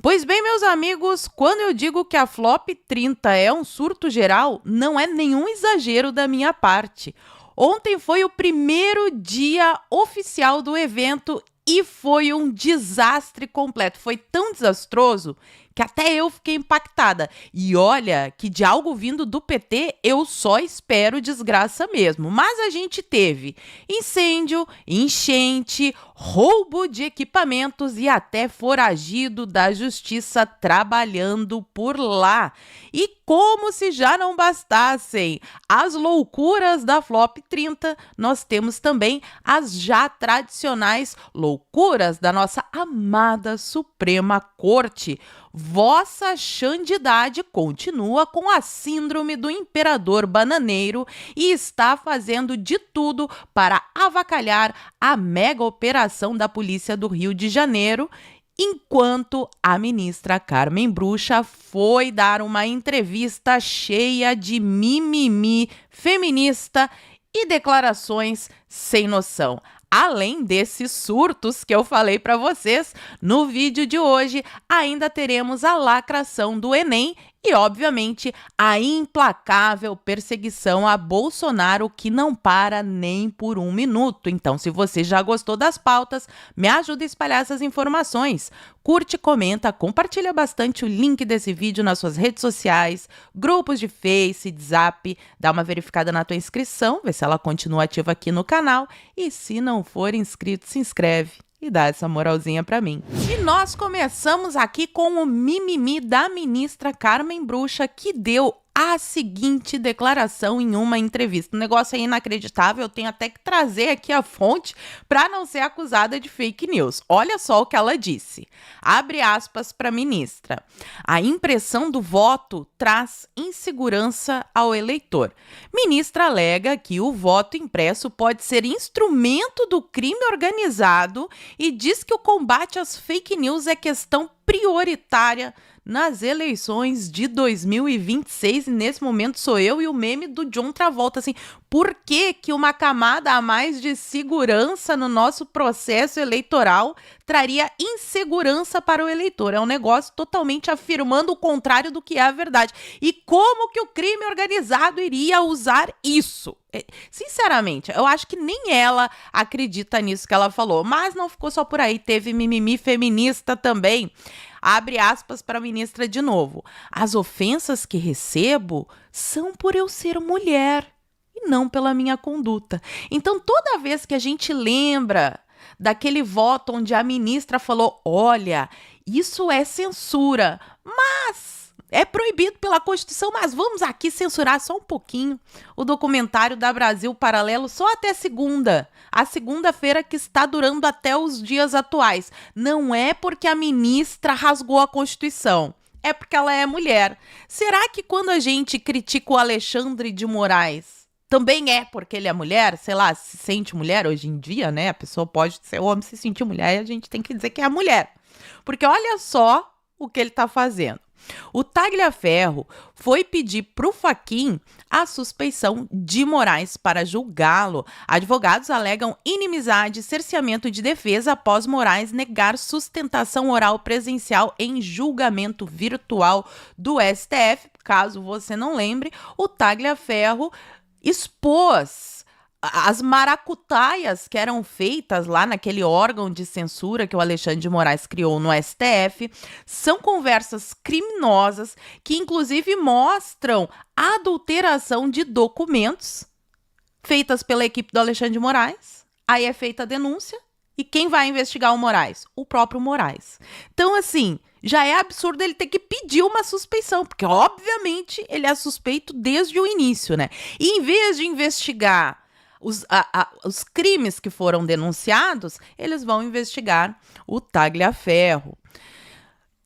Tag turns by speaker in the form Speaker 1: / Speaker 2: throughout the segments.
Speaker 1: Pois bem, meus amigos, quando eu digo que a Flop 30 é um surto geral, não é nenhum exagero da minha parte. Ontem foi o primeiro dia oficial do evento e foi um desastre completo. Foi tão desastroso que até eu fiquei impactada. E olha que de algo vindo do PT eu só espero desgraça mesmo. Mas a gente teve incêndio, enchente, roubo de equipamentos e até foragido da justiça trabalhando por lá. E como se já não bastassem as loucuras da Flop 30, nós temos também as já tradicionais loucuras da nossa amada Suprema Corte. Vossa Santidade continua com a síndrome do imperador bananeiro e está fazendo de tudo para avacalhar a mega operação da Polícia do Rio de Janeiro, enquanto a ministra Carmen Brucha foi dar uma entrevista cheia de mimimi feminista e declarações sem noção. Além desses surtos que eu falei para vocês, no vídeo de hoje ainda teremos a lacração do Enem e, obviamente, a implacável perseguição a Bolsonaro, que não para nem por um minuto. Então, se você já gostou das pautas, me ajuda a espalhar essas informações. Curte, comenta, compartilha bastante o link desse vídeo nas suas redes sociais, grupos de Face, de Zap, dá uma verificada na tua inscrição, vê se ela continua ativa aqui no canal e, se não for inscrito, se inscreve e dá essa moralzinha pra mim. E nós começamos aqui com o mimimi da ministra Carmen Brucha, que deu a seguinte declaração em uma entrevista. O negócio é inacreditável, eu tenho até que trazer aqui a fonte para não ser acusada de fake news. Olha só o que ela disse. Abre aspas para a ministra. A impressão do voto traz insegurança ao eleitor. Ministra alega que o voto impresso pode ser instrumento do crime organizado e diz que o combate às fake news é questão prioritária nas eleições de 2026, e nesse momento sou eu e o meme do John Travolta, assim, por que uma camada a mais de segurança no nosso processo eleitoral traria insegurança para o eleitor? É um negócio totalmente afirmando o contrário do que é a verdade. E como que o crime organizado iria usar isso? Sinceramente, eu acho que nem ela acredita nisso que ela falou, mas não ficou só por aí, teve mimimi feminista também. Abre aspas para a ministra de novo. As ofensas que recebo são por eu ser mulher e não pela minha conduta. Então, toda vez que a gente lembra daquele voto onde a ministra falou, olha, isso é censura, mas é proibido pela Constituição, mas vamos aqui censurar só um pouquinho o documentário da Brasil Paralelo só até segunda. A segunda-feira que está durando até os dias atuais. Não é porque a ministra rasgou a Constituição, é porque ela é mulher. Será que quando a gente critica o Alexandre de Moraes, também é porque ele é mulher? Sei lá, se sente mulher hoje em dia, né? A pessoa pode ser homem, se sentir mulher, e a gente tem que dizer que é mulher. Porque olha só o que ele está fazendo. O Tagliaferro foi pedir para o Fachin a suspeição de Moraes para julgá-lo. Advogados alegam inimizade e cerceamento de defesa após Moraes negar sustentação oral presencial em julgamento virtual do STF. Caso você não lembre, o Tagliaferro expôs as maracutaias que eram feitas lá naquele órgão de censura que o Alexandre de Moraes criou no STF. São conversas criminosas que, inclusive, mostram a adulteração de documentos feitas pela equipe do Alexandre de Moraes. Aí é feita a denúncia. E quem vai investigar o Moraes? O próprio Moraes. Então, assim, já é absurdo ele ter que pedir uma suspeição, porque, obviamente, ele é suspeito desde o início, né? E em vez de investigar os crimes que foram denunciados, eles vão investigar o Tagliaferro.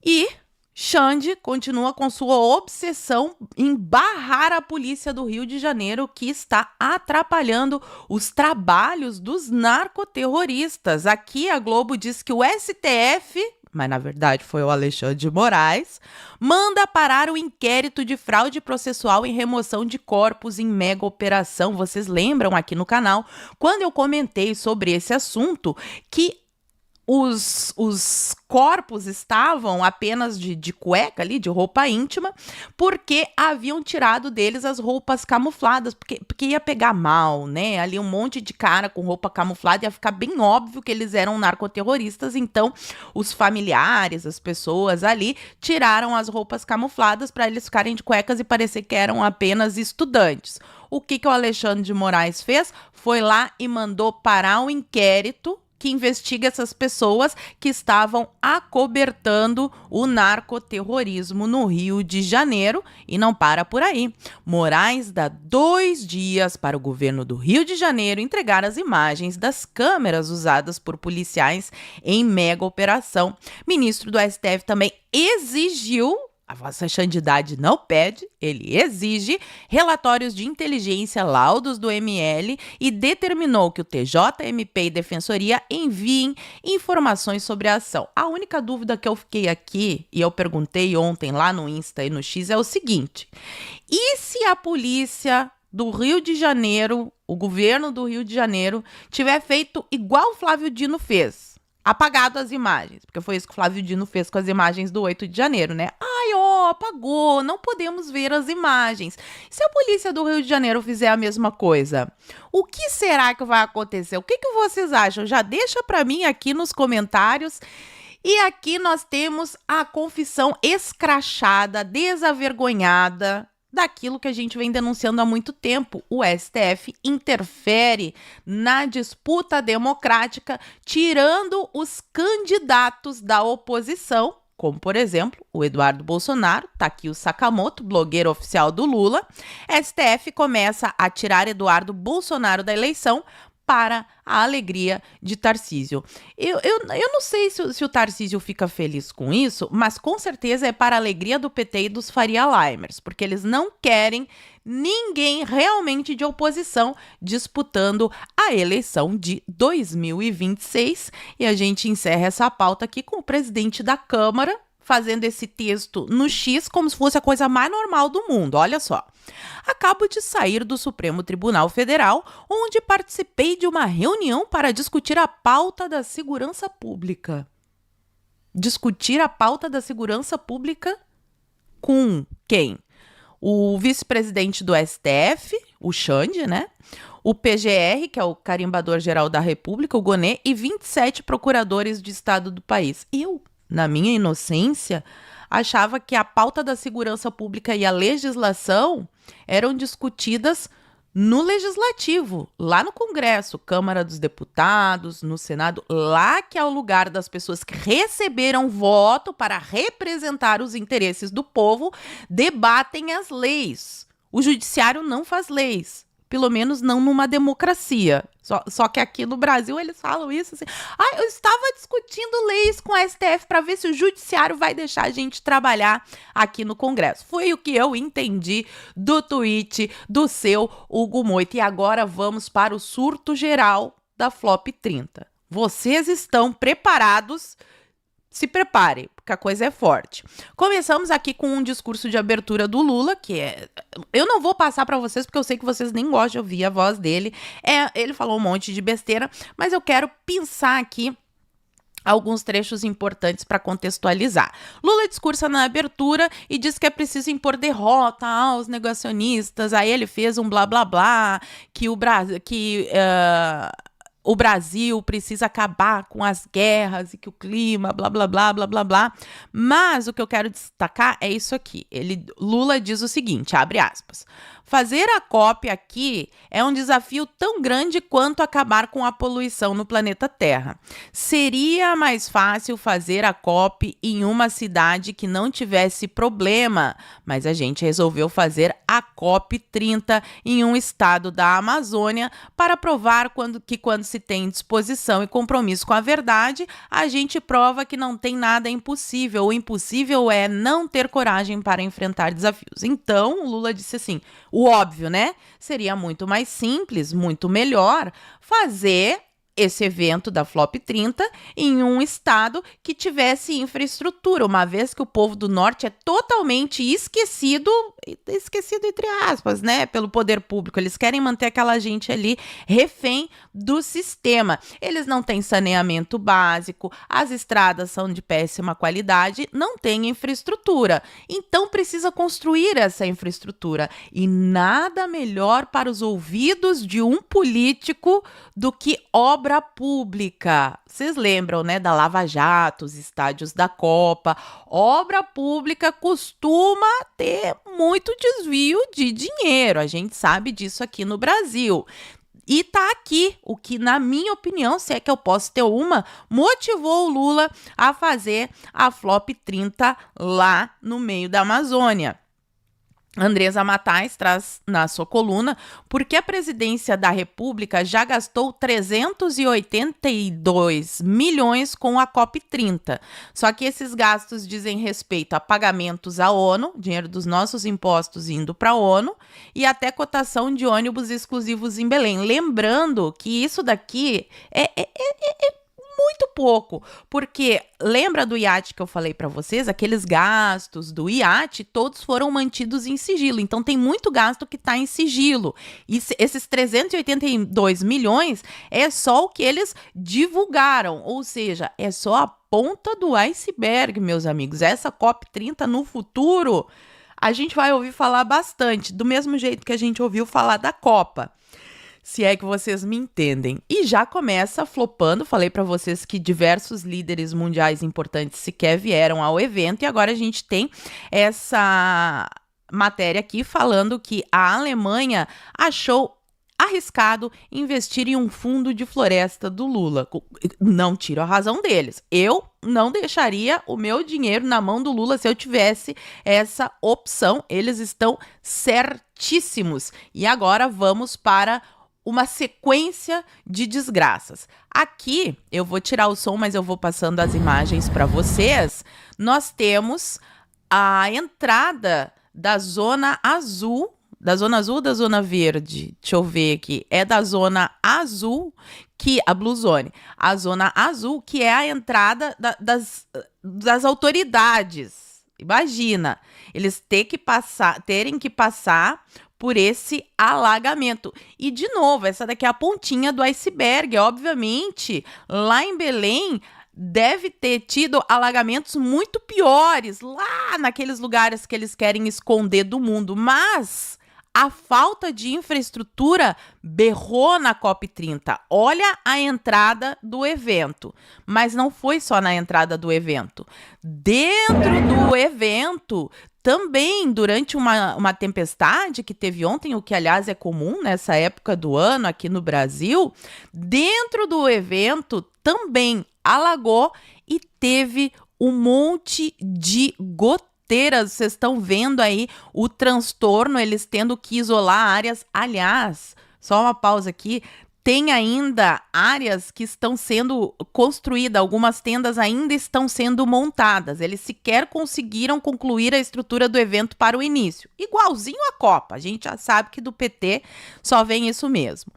Speaker 1: E Xande continua com sua obsessão em barrar a polícia do Rio de Janeiro, que está atrapalhando os trabalhos dos narcoterroristas. Aqui a Globo diz que o STF, mas na verdade foi o Alexandre de Moraes, manda parar o inquérito de fraude processual em remoção de corpos em mega operação. Vocês lembram aqui no canal, quando eu comentei sobre esse assunto, que os corpos estavam apenas de cueca ali, de roupa íntima, porque haviam tirado deles as roupas camufladas, porque ia pegar mal, né? Ali um monte de cara com roupa camuflada, ia ficar bem óbvio que eles eram narcoterroristas, então os familiares, as pessoas ali, tiraram as roupas camufladas para eles ficarem de cuecas e parecer que eram apenas estudantes. O que o Alexandre de Moraes fez? Foi lá e mandou parar o inquérito que investiga essas pessoas que estavam acobertando o narcoterrorismo no Rio de Janeiro. E não para por aí. Moraes dá 2 dias para o governo do Rio de Janeiro entregar as imagens das câmeras usadas por policiais em mega operação. Ministro do STF também exigiu, a vossa santidade não pede, ele exige relatórios de inteligência, laudos do ML e determinou que o TJMP e Defensoria enviem informações sobre a ação. A única dúvida que eu fiquei aqui, e eu perguntei ontem lá no Insta e no X, é o seguinte: e se a polícia do Rio de Janeiro, o governo do Rio de Janeiro, tiver feito igual o Flávio Dino fez? Apagado as imagens, porque foi isso que o Flávio Dino fez com as imagens do 8 de janeiro, né? Ai, ó, apagou, não podemos ver as imagens. Se a polícia do Rio de Janeiro fizer a mesma coisa, o que será que vai acontecer? O que vocês acham? Já deixa pra mim aqui nos comentários. E aqui nós temos a confissão escrachada, desavergonhada, daquilo que a gente vem denunciando há muito tempo. O STF interfere na disputa democrática, tirando os candidatos da oposição, como, por exemplo, o Eduardo Bolsonaro. Tá aqui o Sakamoto, blogueiro oficial do Lula. STF começa a tirar Eduardo Bolsonaro da eleição para a alegria de Tarcísio. Eu não sei se o Tarcísio fica feliz com isso, mas com certeza é para a alegria do PT e dos Faria Limers, porque eles não querem ninguém realmente de oposição disputando a eleição de 2026. E a gente encerra essa pauta aqui com o presidente da Câmara fazendo esse texto no X como se fosse a coisa mais normal do mundo. Olha só. Acabo de sair do Supremo Tribunal Federal, onde participei de uma reunião para discutir a pauta da segurança pública. Discutir a pauta da segurança pública com quem? O vice-presidente do STF, o Xande, né? O PGR, que é o Carimbador-Geral da República, o Gonê, e 27 procuradores de estado do país. Eu, na minha inocência, achava que a pauta da segurança pública e a legislação eram discutidas no Legislativo, lá no Congresso, Câmara dos Deputados, no Senado, lá que é o lugar das pessoas que receberam voto para representar os interesses do povo, debatem as leis. O judiciário não faz leis. Pelo menos não numa democracia. Só que aqui no Brasil eles falam isso assim. Eu estava discutindo leis com a STF para ver se o judiciário vai deixar a gente trabalhar aqui no Congresso. Foi o que eu entendi do tweet do seu Hugo Moita. E agora vamos para o surto geral da Flop 30. Vocês estão preparados? Se prepare, porque a coisa é forte. Começamos aqui com um discurso de abertura do Lula, que é... Eu não vou passar para vocês, porque eu sei que vocês nem gostam de ouvir a voz dele. Ele falou um monte de besteira, mas eu quero pensar aqui alguns trechos importantes para contextualizar. Lula discursa na abertura e diz que é preciso impor derrota aos negacionistas. Aí ele fez um blá blá blá, que o Brasil precisa acabar com as guerras e que o clima, blá, blá, blá, blá, blá, blá. Mas o que eu quero destacar é isso aqui. Lula diz o seguinte, abre aspas. Fazer a COP aqui é um desafio tão grande quanto acabar com a poluição no planeta Terra. Seria mais fácil fazer a COP em uma cidade que não tivesse problema, mas a gente resolveu fazer a COP 30 em um estado da Amazônia para provar que quando se tem disposição e compromisso com a verdade, a gente prova que não tem nada impossível. O impossível é não ter coragem para enfrentar desafios. Então, o Lula disse assim, o óbvio, né? Seria muito mais simples, muito melhor fazer esse evento da Flop 30 em um estado que tivesse infraestrutura, uma vez que o povo do norte é totalmente esquecido entre aspas, né, pelo poder público. Eles querem manter aquela gente ali refém do sistema. Eles não têm saneamento básico, as estradas são de péssima qualidade, não tem infraestrutura. Então precisa construir essa infraestrutura. E nada melhor para os ouvidos de um político do que obra pública. Vocês lembram, né, da Lava Jato, os estádios da Copa? Obra pública costuma ter muito desvio de dinheiro. A gente sabe disso aqui no Brasil. E tá aqui o que, na minha opinião, se é que eu posso ter uma, motivou o Lula a fazer a Flop 30 lá no meio da Amazônia. Andresa Matais traz na sua coluna porque a presidência da República já gastou 382 milhões com a COP30. Só que esses gastos dizem respeito a pagamentos à ONU, dinheiro dos nossos impostos indo para a ONU, e até cotação de ônibus exclusivos em Belém. Lembrando que isso daqui é muito pouco, porque lembra do iate que eu falei para vocês? Aqueles gastos do iate, todos foram mantidos em sigilo, então tem muito gasto que está em sigilo. E esses 382 milhões é só o que eles divulgaram, ou seja, é só a ponta do iceberg, meus amigos. Essa COP30 no futuro, a gente vai ouvir falar bastante, do mesmo jeito que a gente ouviu falar da Copa. Se é que vocês me entendem. E já começa flopando. Falei para vocês que diversos líderes mundiais importantes sequer vieram ao evento. E agora a gente tem essa matéria aqui falando que a Alemanha achou arriscado investir em um fundo de floresta do Lula. Não tiro a razão deles. Eu não deixaria o meu dinheiro na mão do Lula se eu tivesse essa opção. Eles estão certíssimos. E agora vamos para uma sequência de desgraças. Aqui, eu vou tirar o som, mas eu vou passando as imagens para vocês. Nós temos a entrada da zona azul, da zona verde, deixa eu ver aqui, é da zona azul, que a Blue Zone, a zona azul, que é a entrada das autoridades. Imagina, eles terem que passar por esse alagamento. E, de novo, essa daqui é a pontinha do iceberg. Obviamente, lá em Belém, deve ter tido alagamentos muito piores, lá naqueles lugares que eles querem esconder do mundo. Mas a falta de infraestrutura berrou na COP30. Olha a entrada do evento. Mas não foi só na entrada do evento. Dentro do evento, também, durante uma tempestade que teve ontem, o que, aliás, é comum nessa época do ano aqui no Brasil, dentro do evento também alagou e teve um monte de goteiras. Vocês estão vendo aí o transtorno, eles tendo que isolar áreas. Aliás, só uma pausa aqui. Tem ainda áreas que estão sendo construídas, algumas tendas ainda estão sendo montadas. Eles sequer conseguiram concluir a estrutura do evento para o início. Igualzinho à Copa, a gente já sabe que do PT só vem isso mesmo.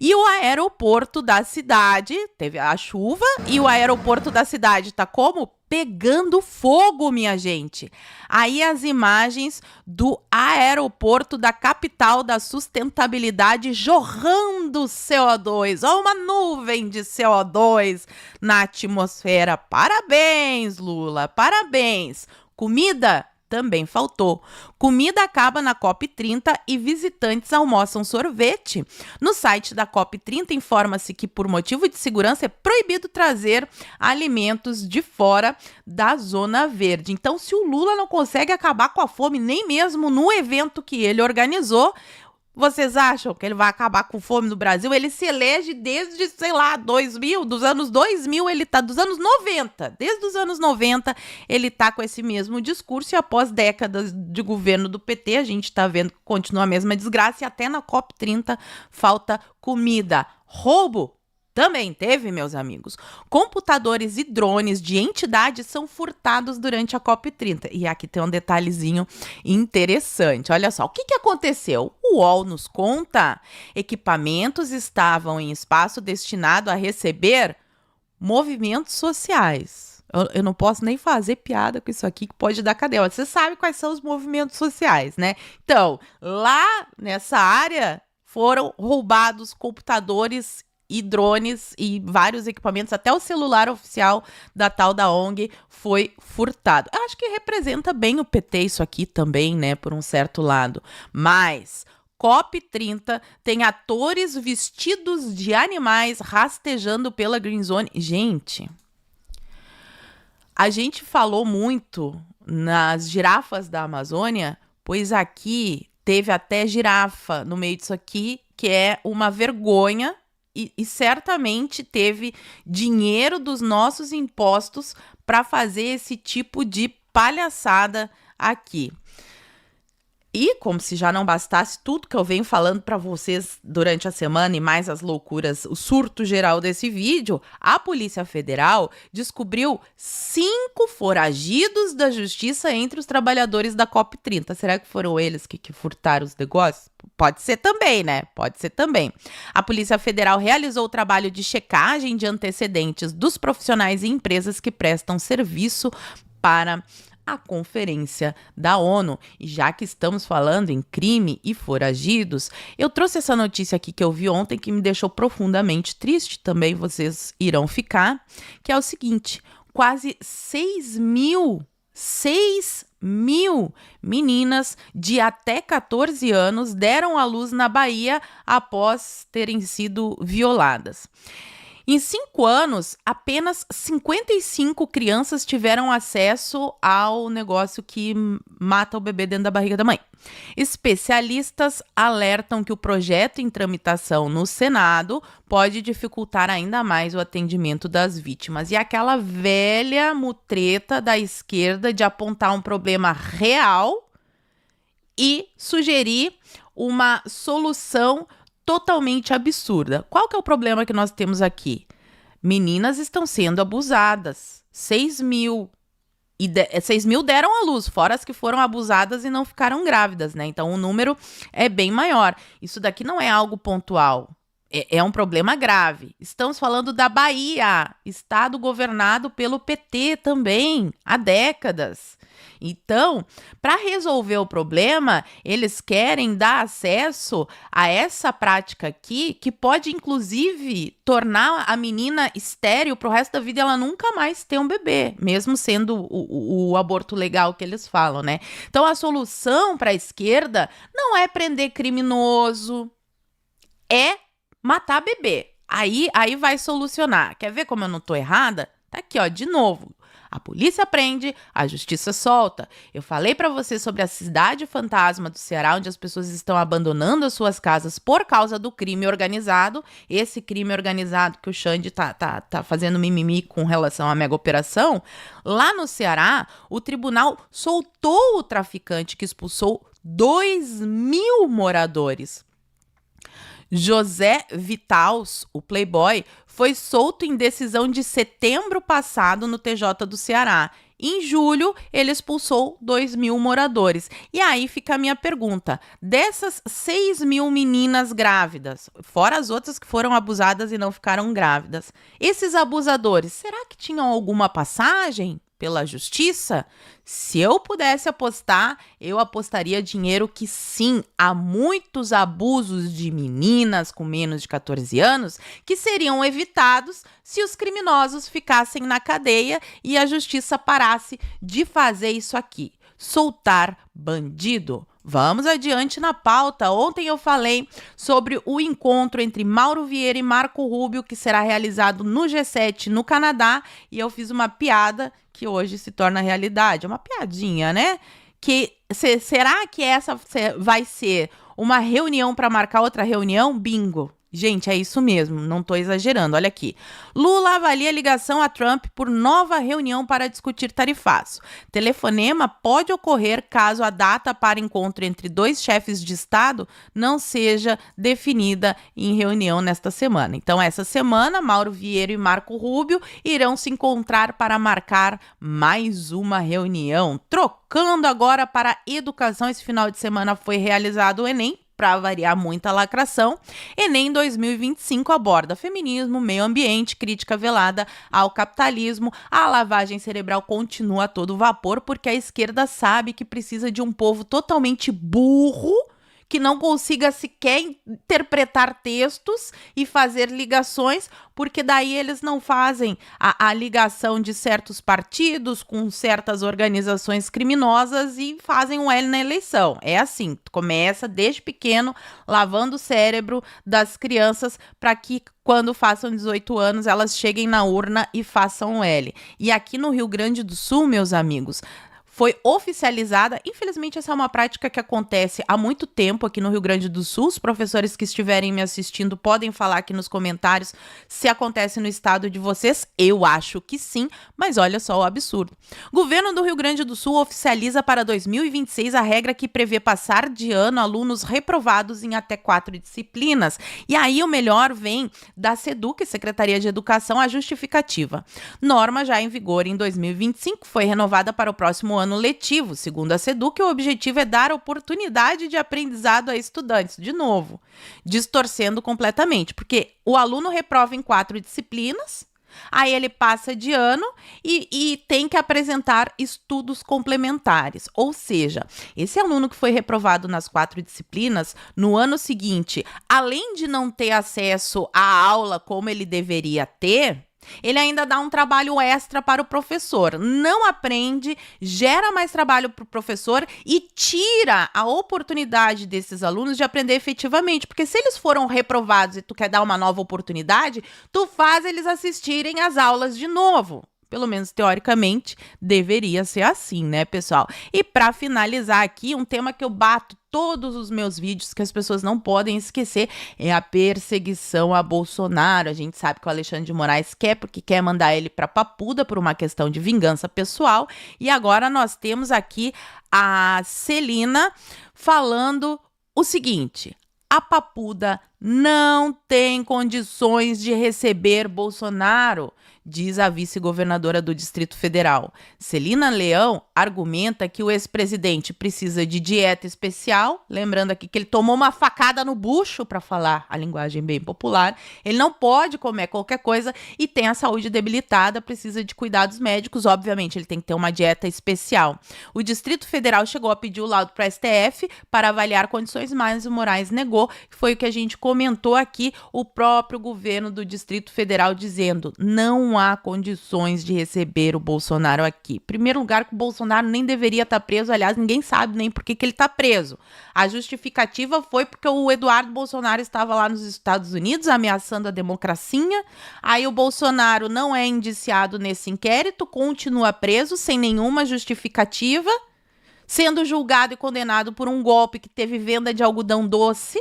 Speaker 1: E o aeroporto da cidade, teve a chuva, e o aeroporto da cidade está como? Pegando fogo, minha gente. Aí as imagens do aeroporto da capital da sustentabilidade jorrando CO2. Ó, uma nuvem de CO2 na atmosfera. Parabéns, Lula, parabéns. Comida? Também faltou. Comida acaba na COP30 e visitantes almoçam sorvete. No site da COP30 informa-se que, por motivo de segurança, é proibido trazer alimentos de fora da zona verde. Então, se o Lula não consegue acabar com a fome nem mesmo no evento que ele organizou, vocês acham que ele vai acabar com fome no Brasil? Ele se elege desde, sei lá, 2000, dos anos 2000, ele tá dos anos 90. Desde os anos 90, ele tá com esse mesmo discurso e após décadas de governo do PT, a gente tá vendo que continua a mesma desgraça e até na COP30 falta comida. Roubo? Também teve, meus amigos. Computadores e drones de entidades são furtados durante a COP30. E aqui tem um detalhezinho interessante. Olha só, o que aconteceu? O UOL nos conta: equipamentos estavam em espaço destinado a receber movimentos sociais. Eu não posso nem fazer piada com isso aqui, que pode dar cadeia. Você sabe quais são os movimentos sociais, né? Então, lá nessa área foram roubados computadores e drones e vários equipamentos, até o celular oficial da tal da ONG foi furtado. Eu acho que representa bem o PT isso aqui também, né, por um certo lado. Mas COP30 tem atores vestidos de animais rastejando pela Green Zone. Gente, a gente falou muito nas girafas da Amazônia, pois aqui teve até girafa no meio disso aqui, que é uma vergonha. E certamente teve dinheiro dos nossos impostos para fazer esse tipo de palhaçada aqui. E, como se já não bastasse tudo que eu venho falando para vocês durante a semana e mais as loucuras, o surto geral desse vídeo, a Polícia Federal descobriu 5 foragidos da justiça entre os trabalhadores da COP30. Será que foram eles que furtaram os negócios? Pode ser também, né? Pode ser também. A Polícia Federal realizou o trabalho de checagem de antecedentes dos profissionais e empresas que prestam serviço para a Conferência da ONU. E já que estamos falando em crime e foragidos, eu trouxe essa notícia aqui que eu vi ontem que me deixou profundamente triste, também vocês irão ficar, que é o seguinte: quase 6 mil meninas de até 14 anos deram à luz na Bahia após terem sido violadas. Em 5 anos, apenas 55 crianças tiveram acesso ao negócio que mata o bebê dentro da barriga da mãe. Especialistas alertam que o projeto em tramitação no Senado pode dificultar ainda mais o atendimento das vítimas. E aquela velha mutreta da esquerda de apontar um problema real e sugerir uma solução totalmente absurda. Qual que é o problema que nós temos aqui? Meninas estão sendo abusadas. 6 mil. 6 mil deram à luz, fora as que foram abusadas e não ficaram grávidas, né? Então o número é bem maior. Isso daqui não é algo pontual. É um problema grave. Estamos falando da Bahia, estado governado pelo PT também, há décadas. Então, para resolver o problema, eles querem dar acesso a essa prática aqui, que pode, inclusive, tornar a menina estéril para o resto da vida e ela nunca mais ter um bebê, mesmo sendo o aborto legal que eles falam, né? Então, a solução para a esquerda não é prender criminoso, é matar bebê. Aí vai solucionar. Quer ver como eu não tô errada? Tá aqui, ó, de novo. A polícia prende, a justiça solta. Eu falei para você sobre a cidade fantasma do Ceará, onde as pessoas estão abandonando as suas casas por causa do crime organizado. Esse crime organizado que o Xande tá fazendo mimimi com relação à mega operação. Lá no Ceará, o tribunal soltou o traficante que expulsou 2.000 moradores. José Vitals, o playboy, foi solto em decisão de setembro passado no TJ do Ceará. Em julho, ele expulsou 2.000 moradores. E aí fica a minha pergunta: dessas 6.000 meninas grávidas, fora as outras que foram abusadas e não ficaram grávidas, esses abusadores, será que tinham alguma passagem pela justiça? Se eu pudesse apostar, eu apostaria dinheiro que sim, há muitos abusos de meninas com menos de 14 anos que seriam evitados se os criminosos ficassem na cadeia e a justiça parasse de fazer isso aqui, soltar bandido. Vamos adiante na pauta. Ontem eu falei sobre o encontro entre Mauro Vieira e Marco Rubio, que será realizado no G7 no Canadá, e eu fiz uma piada que hoje se torna realidade. É uma piadinha, né? Será que essa vai ser uma reunião para marcar outra reunião? Bingo! Gente, é isso mesmo, não estou exagerando. Olha aqui. Lula avalia ligação a Trump por nova reunião para discutir tarifaço. Telefonema pode ocorrer caso a data para encontro entre dois chefes de Estado não seja definida em reunião nesta semana. Então, essa semana, Mauro Vieira e Marco Rubio irão se encontrar para marcar mais uma reunião. Trocando agora para a educação, esse final de semana foi realizado o Enem. Para variar muita lacração, Enem 2025 aborda feminismo, meio ambiente, crítica velada ao capitalismo. A lavagem cerebral continua a todo vapor porque a esquerda sabe que precisa de um povo totalmente burro, que não consiga sequer interpretar textos e fazer ligações, porque daí eles não fazem a ligação de certos partidos com certas organizações criminosas e fazem um L na eleição. É assim, tu começa desde pequeno lavando o cérebro das crianças para que quando façam 18 anos elas cheguem na urna e façam um L. E aqui no Rio Grande do Sul, meus amigos, foi oficializada. Infelizmente, essa é uma prática que acontece há muito tempo aqui no Rio Grande do Sul. Os professores que estiverem me assistindo podem falar aqui nos comentários se acontece no estado de vocês. Eu acho que sim, mas olha só o absurdo. Governo do Rio Grande do Sul oficializa para 2026 a regra que prevê passar de ano alunos reprovados em até 4 disciplinas. E aí o melhor vem da SEDUC, Secretaria de Educação, a justificativa. Norma já em vigor em 2025, foi renovada para o próximo ano letivo. Segundo a SEDUC, o objetivo é dar oportunidade de aprendizado a estudantes. De novo, distorcendo completamente, porque o aluno reprova em 4 disciplinas, aí ele passa de ano e tem que apresentar estudos complementares. Ou seja, esse aluno que foi reprovado nas 4 disciplinas, no ano seguinte, além de não ter acesso à aula como ele deveria ter, ele ainda dá um trabalho extra para o professor, não aprende, gera mais trabalho para o professor e tira a oportunidade desses alunos de aprender efetivamente, porque se eles foram reprovados e tu quer dar uma nova oportunidade, tu faz eles assistirem às aulas de novo. Pelo menos teoricamente deveria ser assim, né, pessoal? E para finalizar aqui, um tema que eu bato todos os meus vídeos, que as pessoas não podem esquecer, é a perseguição a Bolsonaro. A gente sabe que o Alexandre de Moraes quer, porque quer mandar ele para Papuda por uma questão de vingança pessoal. E agora nós temos aqui a Celina falando o seguinte: a Papuda não tem condições de receber Bolsonaro, diz a vice-governadora do Distrito Federal. Celina Leão argumenta que o ex-presidente precisa de dieta especial, lembrando aqui que ele tomou uma facada no bucho, para falar a linguagem bem popular, ele não pode comer qualquer coisa e tem a saúde debilitada, precisa de cuidados médicos, obviamente ele tem que ter uma dieta especial. O Distrito Federal chegou a pedir o laudo para a STF para avaliar condições, mas o Moraes negou, que foi o que a gente comentou aqui, o próprio governo do Distrito Federal dizendo: não há condições de receber o Bolsonaro aqui. Em primeiro lugar, que o Bolsonaro nem deveria estar preso, aliás, ninguém sabe nem por que ele está preso. A justificativa foi porque o Eduardo Bolsonaro estava lá nos Estados Unidos ameaçando a democracia, aí o Bolsonaro não é indiciado nesse inquérito, continua preso sem nenhuma justificativa, sendo julgado e condenado por um golpe que teve venda de algodão doce.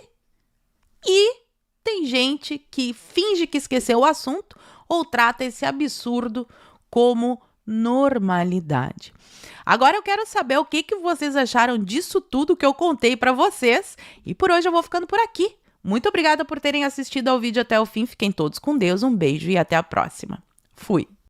Speaker 1: E tem gente que finge que esqueceu o assunto ou trata esse absurdo como normalidade. Agora eu quero saber o que vocês acharam disso tudo que eu contei para vocês. E por hoje eu vou ficando por aqui. Muito obrigada por terem assistido ao vídeo até o fim. Fiquem todos com Deus, um beijo e até a próxima. Fui!